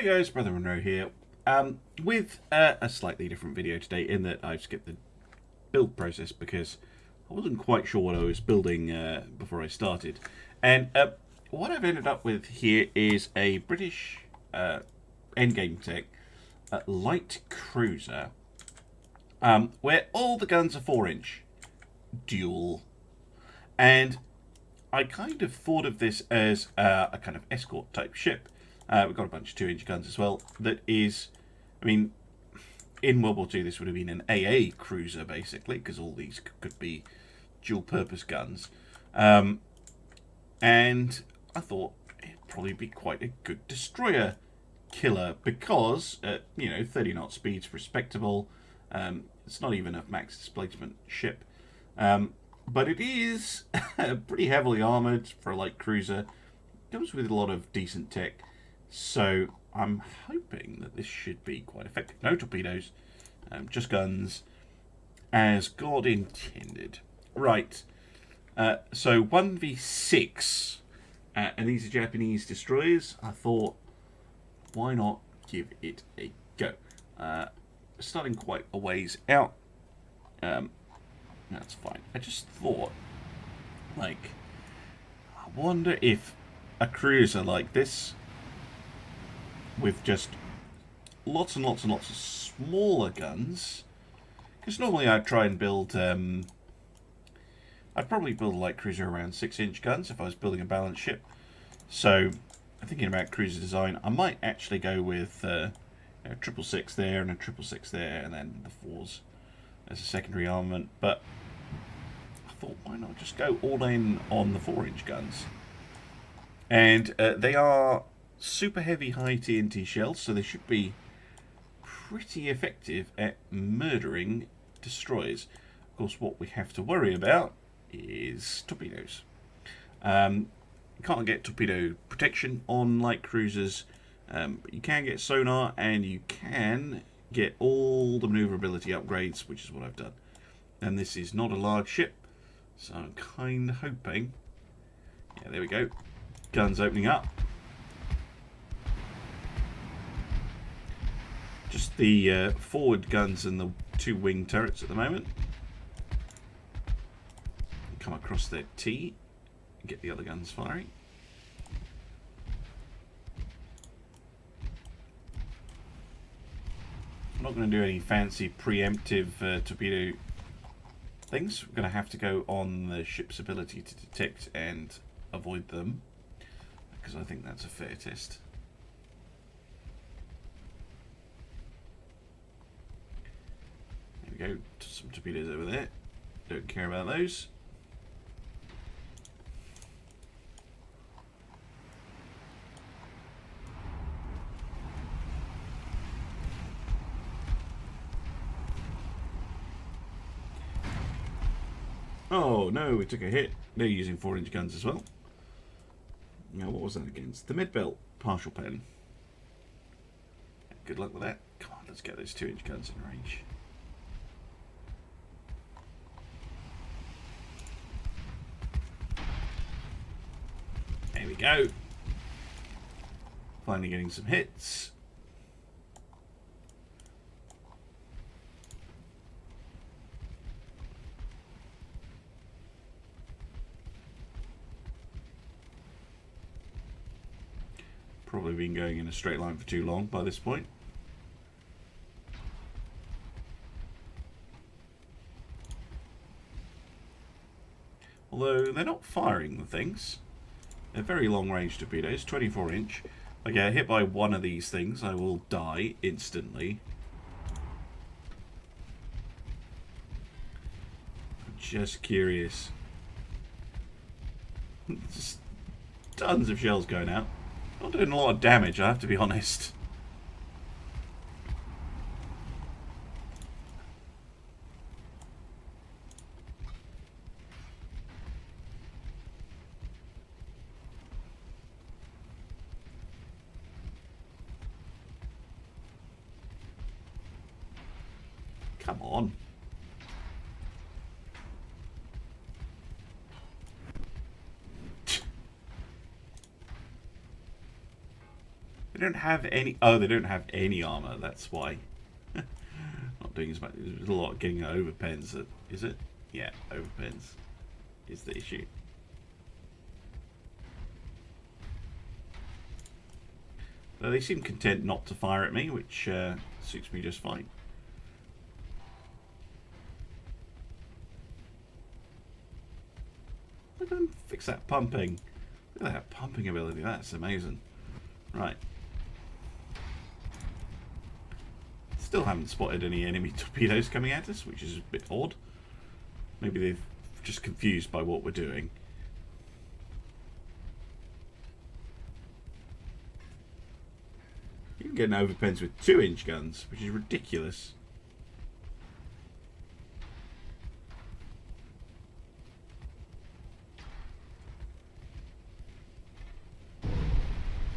Hey guys, Brother Monroe here, with a slightly different video today in that I've skipped the build process because I wasn't quite sure what I was building before I started. And what I've ended up with here is a British endgame tech light cruiser where all the guns are 4-inch dual. And I kind of thought of this as a kind of escort type ship. We've got a bunch of 2-inch guns as well. That is, I mean, in World War II this would have been an AA cruiser basically, because all these could be dual purpose guns. And I thought it'd probably be quite a good destroyer killer because, 30 knot speed's respectable. It's not even a max displacement ship. But it is pretty heavily armoured for a light cruiser. Comes with a lot of decent tech. So I'm hoping that this should be quite effective. No torpedoes, just guns, as God intended. Right, so 1v6, and these are Japanese destroyers. I thought, why not give it a go? Starting quite a ways out. That's fine. I just thought, I wonder if a cruiser like this, with just lots and lots and lots of smaller guns, because normally I'd try and build, I'd probably build a light cruiser around 6-inch guns if I was building a balanced ship. So, thinking about cruiser design, I might actually go with a 666 there and a 666 there, and then the 4s as a secondary armament. But I thought, why not just go all in on the 4-inch guns? And they are super heavy high TNT shells, so they should be pretty effective at murdering destroyers. Of course, what we have to worry about is torpedoes. You can't get torpedo protection on light cruisers, but you can get sonar, and you can get all the maneuverability upgrades, which is what I've done. And this is not a large ship, so I'm kind of hoping. Yeah, there we go. Guns opening up. Just the forward guns and the 2 wing turrets at the moment. Come across their T and get the other guns firing. I'm not going to do any fancy preemptive torpedo things. We're going to have to go on the ship's ability to detect and avoid them, because I think that's a fair test. There we go, some torpedoes over there. Don't care about those. Oh no, we took a hit. They're using 4-inch guns as well. Now, what was that against? The mid-belt partial pen. Good luck with that. Come on, let's get those 2-inch guns in range. There we go. Finally getting some hits. Probably been going in a straight line for too long by this point. Although they're not firing the things. They're very long range torpedoes, 24-inch. If I get hit by one of these things, I will die instantly. I'm just curious. Just tons of shells going out. Not doing a lot of damage, I have to be honest. Come on. don't have any... Oh, they don't have any armor. That's why. Not doing as much. There's a lot getting overpens. Is it? Yeah, overpens is the issue. They seem content not to fire at me, which suits me just fine. Look at them fix that pumping. Look at that pumping ability. That's amazing. Right. Still haven't spotted any enemy torpedoes coming at us, which is a bit odd. Maybe they've just confused by what we're doing. You can get an overpens with 2-inch guns, which is ridiculous.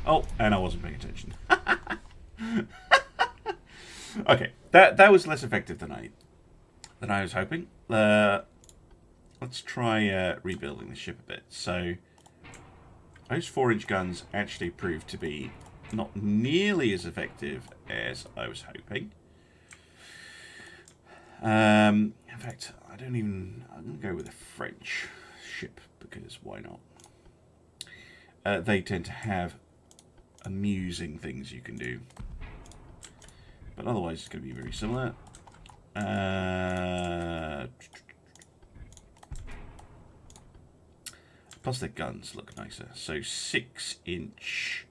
Oh, and I wasn't paying attention. Okay, that was less effective than I was hoping. Let's try rebuilding the ship a bit. So those 4-inch guns actually proved to be not nearly as effective as I was hoping. In fact, I'm going to go with a French ship, because why not? They tend to have amusing things you can do. But otherwise it's going to be very similar. Plus their guns look nicer. So 6-inch...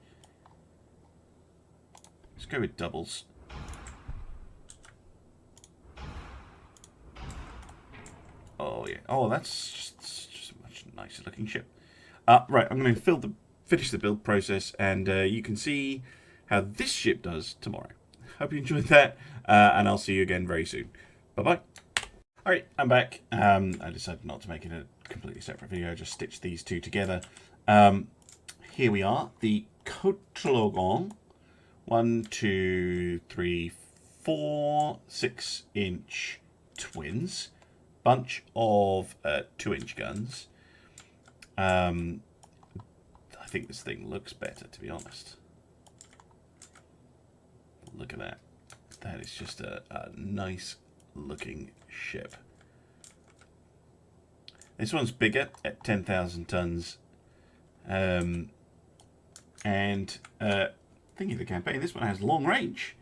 Let's go with doubles. Oh yeah. Oh, that's just a much nicer looking ship. Right, I'm going to finish the build process, and you can see how this ship does tomorrow. Hope you enjoyed that, and I'll see you again very soon. Bye-bye. Alright, I'm back. I decided not to make it a completely separate video, just stitch these two together. Here we are, the Côte Logon. 1, 2, 3, 4 6-inch twins. Bunch of 2-inch guns. I think this thing looks better, to be honest. Look at that. That is just a nice looking ship. This one's bigger at 10,000 tons. And thinking of the campaign, this one has long range.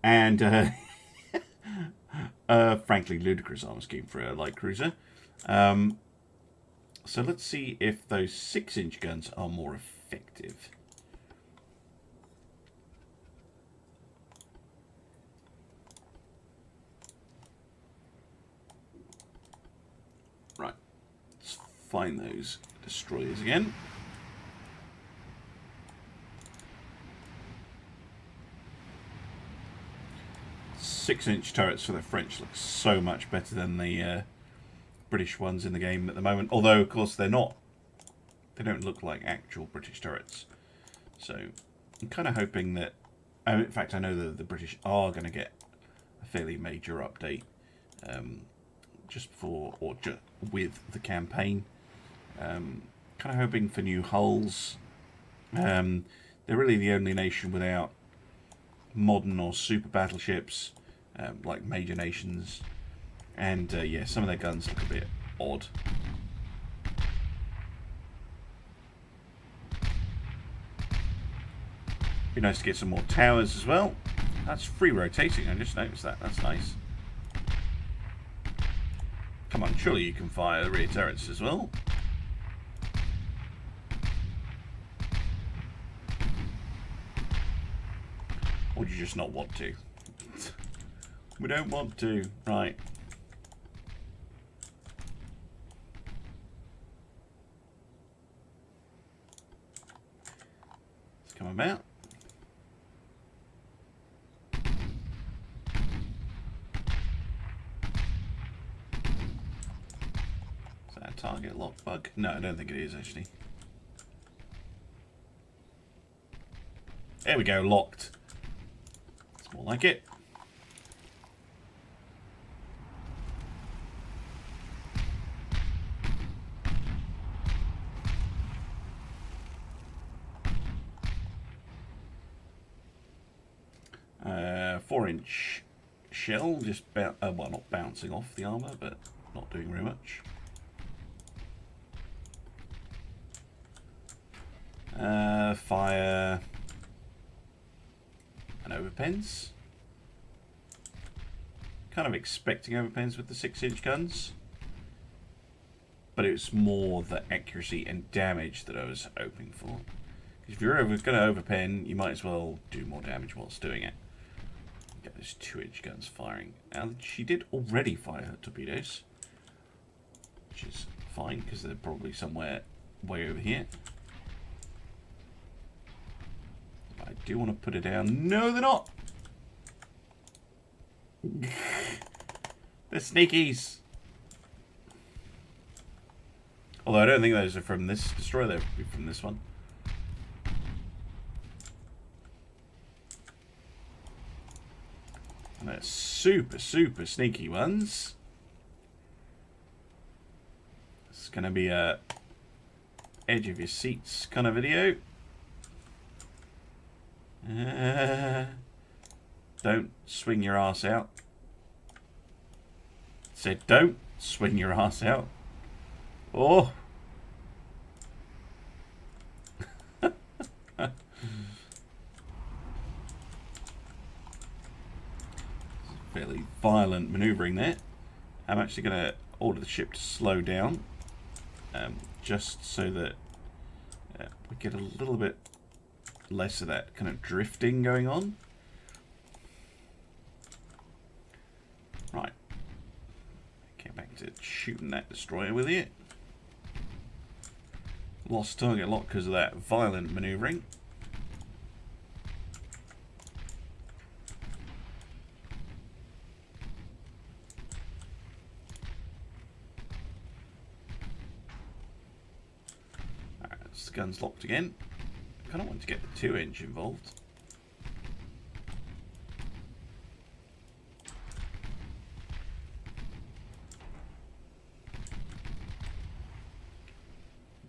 And frankly, ludicrous armor scheme for a light cruiser. So let's see if those 6-inch guns are more effective. Right, let's find those destroyers again. Six-inch turrets for the French look so much better than the British ones in the game at the moment. Although, of course, they're not. They don't look like actual British turrets. So I'm kind of hoping that... in fact, I know that the British are going to get a fairly major update just before or just with the campaign. Kind of hoping for new hulls. They're really the only nation without modern or super battleships, like major nations. And yeah, some of their guns look a bit odd. Be nice to get some more towers as well. That's free rotating, I just noticed that. That's nice. Come on, surely you can fire the rear turrets as well. Or do you just not want to? We don't want to. Right. Let's come about. Is that a target lock bug? No, I don't think it is actually. There we go, locked. It's more like it. 4-inch shell, just well, not bouncing off the armour, but not doing very much. Fire and overpens. Kind of expecting overpens with the 6-inch guns, but it was more the accuracy and damage that I was hoping for. If you're going to overpen, you might as well do more damage whilst doing it. Get those 2-inch guns firing. Now, she did already fire her torpedoes, which is fine because they're probably somewhere way over here. I do want to put it down. No, they're not. They're sneakies. Although I don't think those are from this destroyer. They're from this one. And they're super, super sneaky ones. It's going to be a edge of your seats kind of video. Don't swing your ass out. Said don't swing your ass out. Oh. Fairly violent manoeuvring there. I'm actually going to order the ship to slow down, just so that we get a little bit less of that kind of drifting going on. Right. Get back to shooting that destroyer with it. Lost target a lot because of that violent manoeuvring. Alright, the gun's locked again. I kind of want to get the 2-inch involved.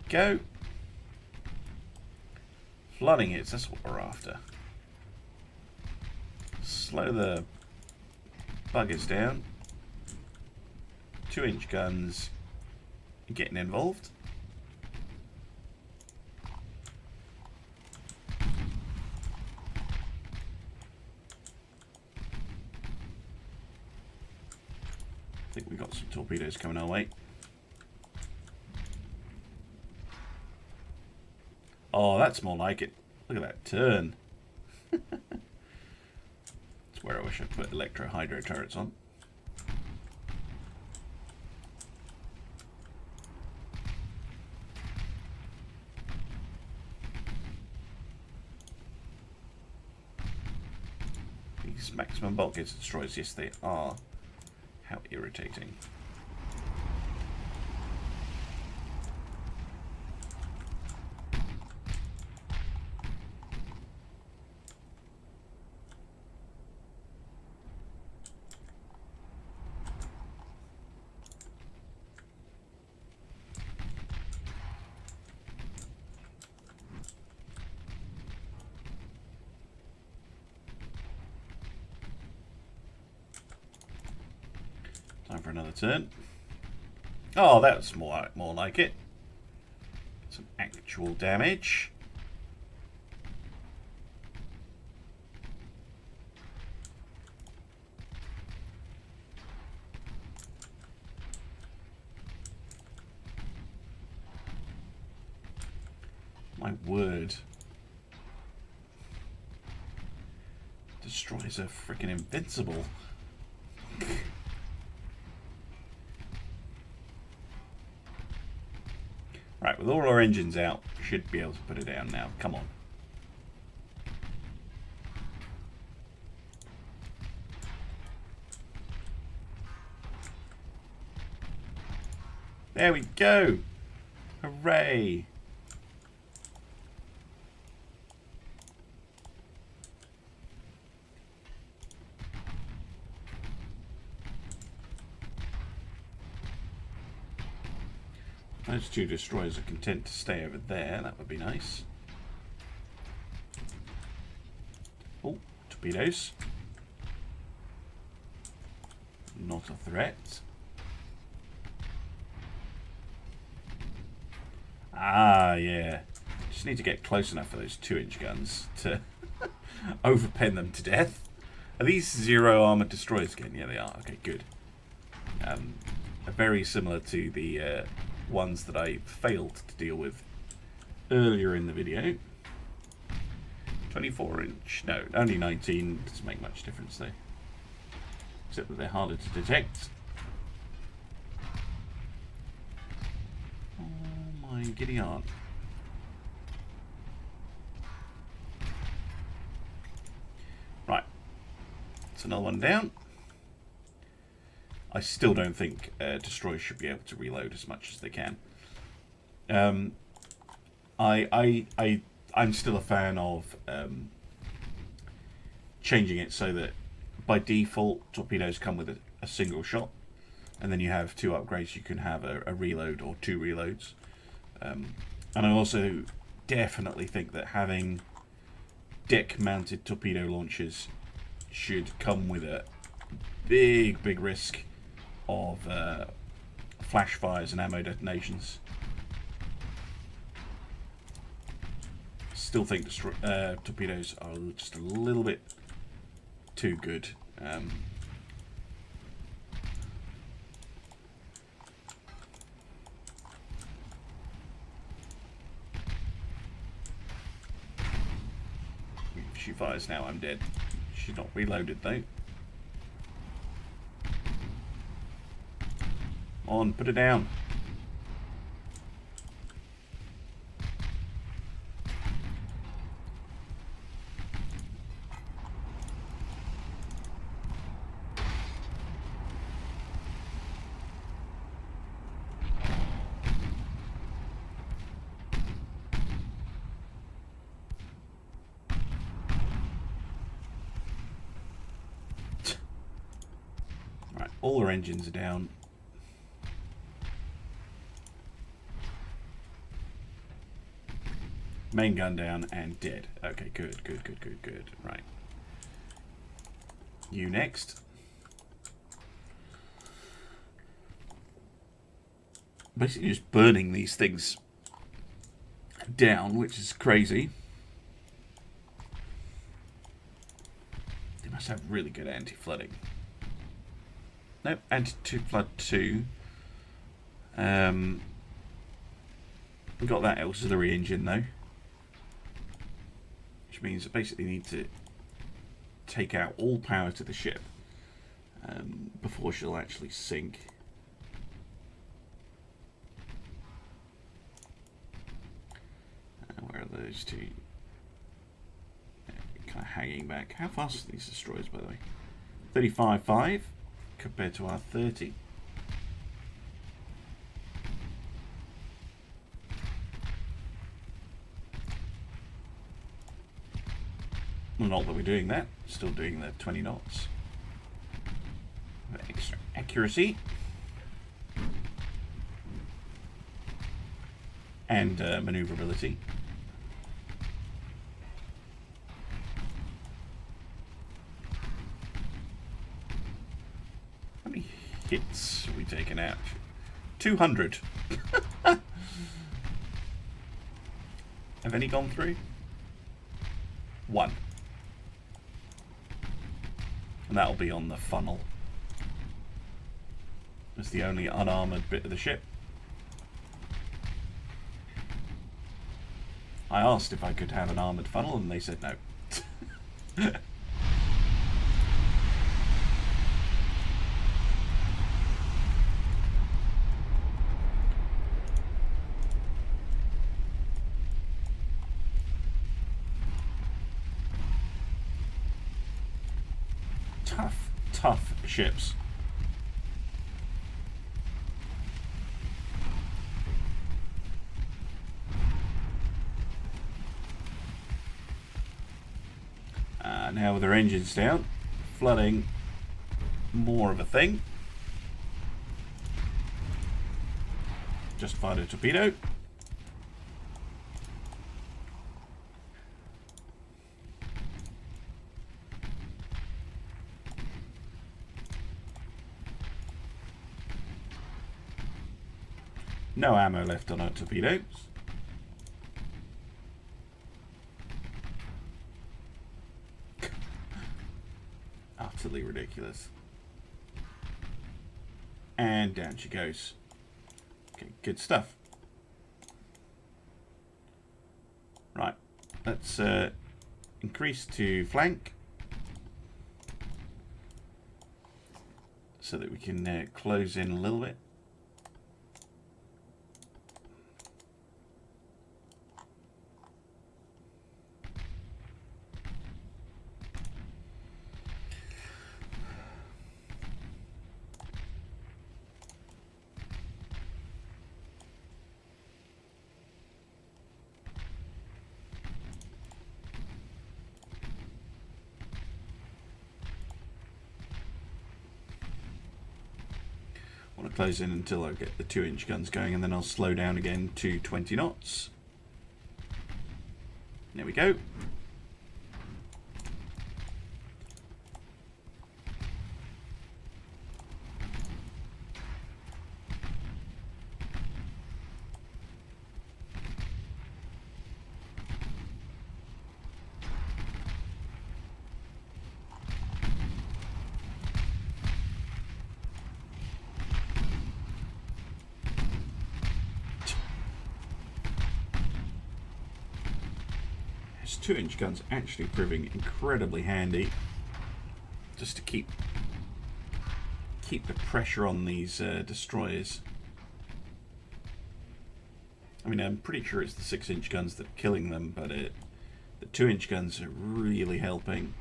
Go. Flooding hits, that's what we're after. Slow the buggers down. 2-inch guns getting involved. I think we got some torpedoes coming our way. Oh, that's more like it. Look at that turn. That's where I wish I put electro-hydro turrets on. These maximum bulk gets destroyed. Yes, they are. How irritating. Time for another turn. Oh, that's more like it. Some actual damage. My word. Destroyers are freaking invincible. Right, with all our engines out, should be able to put it down now. Come on. There we go. Hooray. Those two destroyers are content to stay over there. That would be nice. Oh, torpedoes. not a threat. Ah, yeah. Just need to get close enough for those 2-inch guns to overpen them to death. Are these zero armored destroyers again? Yeah, they are. Okay, good. Very similar to the ones that I failed to deal with earlier in the video. 24-inch. No, only 19. Doesn't make much difference though. Except that they're harder to detect. Oh my giddy aunt. Right. That's another one down. I still don't think destroyers should be able to reload as much as they can. I'm still a fan of changing it so that by default torpedoes come with a single shot, and then you have 2 upgrades. You can have a reload or 2 reloads. And I also definitely think that having deck-mounted torpedo launchers should come with a big risk of flash fires and ammo detonations. Still think torpedoes are just a little bit too good. If she fires now, I'm dead. She's not reloaded though. On, put her down. Right, all our engines are down. Main gun down and dead. Okay, good. Right. You next. Basically just burning these things down, which is crazy. They must have really good anti-flooding. Nope, anti-flood 2. We got that auxiliary engine though. Which means I basically need to take out all power to the ship before she'll actually sink. Where are those two? Kind of hanging back. How fast are these destroyers, by the way? 35.5 compared to our 30. Well, not that we're doing that. Still doing the 20 knots. Extra accuracy. And maneuverability. How many hits are we taking out? 200. Have any gone through? 1. And that'll be on the funnel. It's the only unarmoured bit of the ship. I asked if I could have an armoured funnel and they said no. Tough ships. Now with our engines down, flooding more of a thing. Just fired a torpedo. No ammo left on our torpedoes. Utterly ridiculous. And down she goes. Okay, good stuff. Right, let's increase to flank so that we can close in a little bit. I want to close in until I get the 2-inch guns going, and then I'll slow down again to 20 knots. There we go. His 2-inch guns actually proving incredibly handy, just to keep the pressure on these destroyers. I mean, I'm pretty sure it's the 6-inch guns that are killing them, but the 2-inch guns are really helping.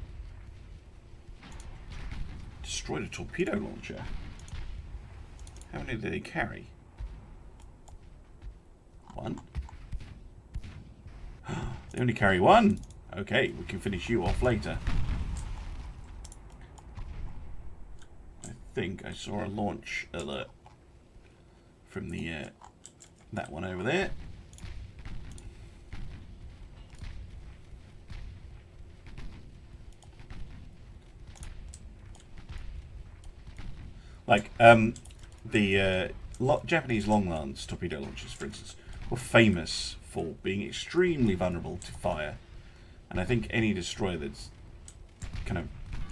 Destroyed a torpedo launcher. How many do they carry? 1. They only carry 1. Okay, we can finish you off later. I think I saw a launch alert from the that one over there. Like the Japanese long lance torpedo launchers, for instance, were famous for being extremely vulnerable to fire, and I think any destroyer that's kind of,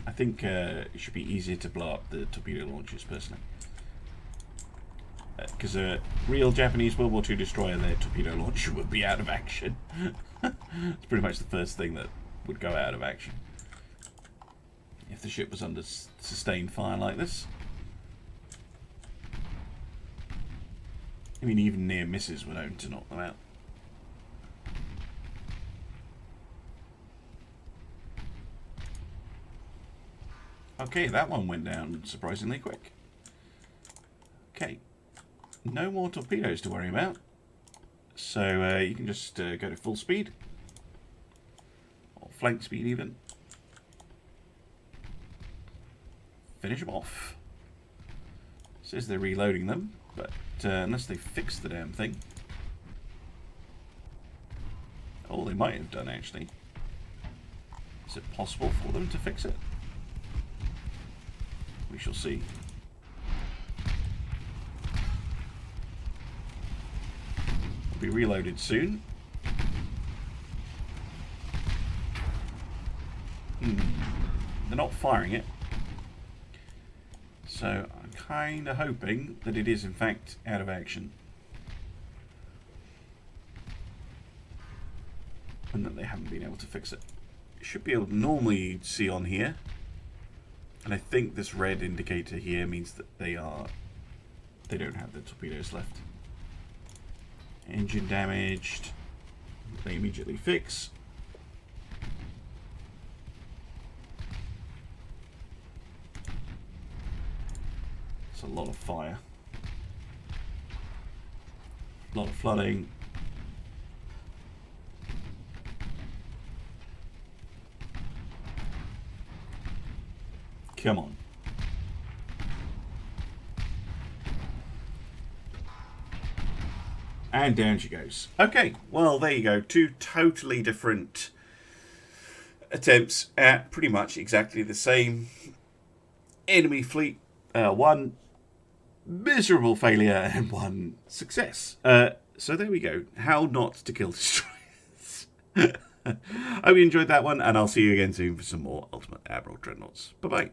I think it should be easier to blow up the torpedo launchers personally, because a real Japanese World War II destroyer, their torpedo launcher would be out of action. It's pretty much the first thing that would go out of action if the ship was under sustained fire like this. I mean, even near misses were known to knock them out. Okay, that one went down surprisingly quick. Okay, no more torpedoes to worry about. So you can just go to full speed. Or flank speed even. Finish them off. Says they're reloading them, but unless they fix the damn thing. Oh, they might have done actually. Is it possible for them to fix it? We shall see. Will be reloaded soon. They're not firing it. So I'm kind of hoping that it is in fact out of action. And that they haven't been able to fix it. You should be able to normally see on here. And I think this red indicator here means that they don't have the torpedoes left. Engine damaged. They immediately fix. It's a lot of fire. A lot of flooding. Come on. And down she goes. Okay, well, there you go. 2 totally different attempts at pretty much exactly the same enemy fleet. One miserable failure and 1 success. So there we go. How not to kill destroyers. I hope you enjoyed that one, and I'll see you again soon for some more Ultimate Admiral Dreadnoughts. Bye-bye.